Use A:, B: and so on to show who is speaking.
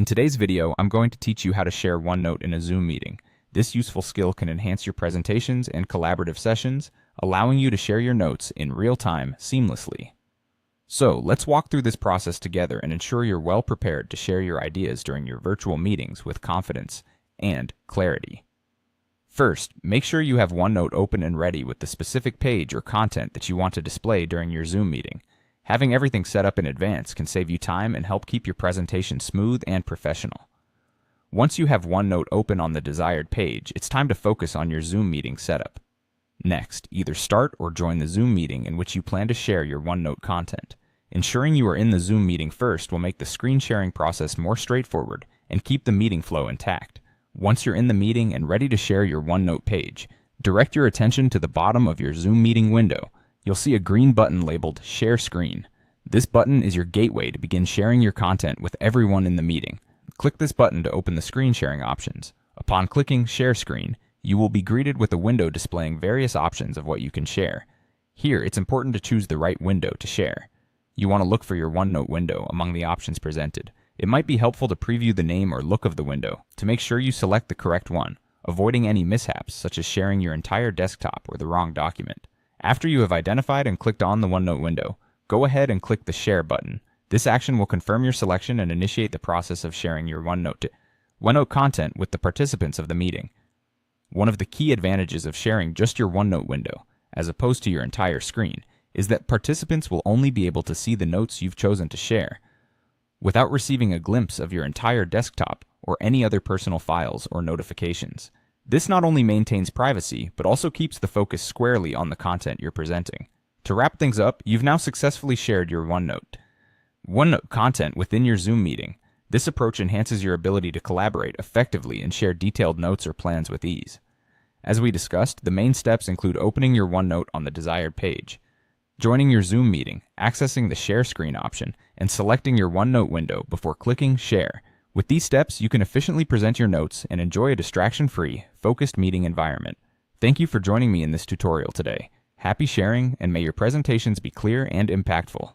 A: In today's video, I'm going to teach you how to share OneNote in a Zoom meeting. This useful skill can enhance your presentations and collaborative sessions, allowing you to share your notes in real time seamlessly. So, let's walk through this process together and ensure you're well prepared to share your ideas during your virtual meetings with confidence and clarity. First, make sure you have OneNote open and ready with the specific page or content that you want to display during your Zoom meeting. Having everything set up in advance can save you time and help keep your presentation smooth and professional. Once you have OneNote open on the desired page, it's time to focus on your Zoom meeting setup. Next, either start or join the Zoom meeting in which you plan to share your OneNote content. Ensuring you are in the Zoom meeting first will make the screen sharing process more straightforward and keep the meeting flow intact. Once you're in the meeting and ready to share your OneNote page, direct your attention to the bottom of your Zoom meeting window. You'll see a green button labeled Share Screen. This button is your gateway to begin sharing your content with everyone in the meeting. Click this button to open the screen sharing options. Upon clicking Share Screen, you will be greeted with a window displaying various options of what you can share. Here, it's important to choose the right window to share. You want to look for your OneNote window among the options presented. It might be helpful to preview the name or look of the window to make sure you select the correct one, avoiding any mishaps such as sharing your entire desktop or the wrong document. After you have identified and clicked on the OneNote window, go ahead and click the Share button. This action will confirm your selection and initiate the process of sharing your OneNote content with the participants of the meeting. One of the key advantages of sharing just your OneNote window, as opposed to your entire screen, is that participants will only be able to see the notes you've chosen to share, without receiving a glimpse of your entire desktop or any other personal files or notifications. This not only maintains privacy, but also keeps the focus squarely on the content you're presenting. To wrap things up, you've now successfully shared your OneNote content within your Zoom meeting. This approach enhances your ability to collaborate effectively and share detailed notes or plans with ease. As we discussed, the main steps include opening your OneNote on the desired page, joining your Zoom meeting, accessing the Share Screen option, and selecting your OneNote window before clicking Share. With these steps, you can efficiently present your notes and enjoy a distraction-free, focused meeting environment. Thank you for joining me in this tutorial today. Happy sharing, and may your presentations be clear and impactful.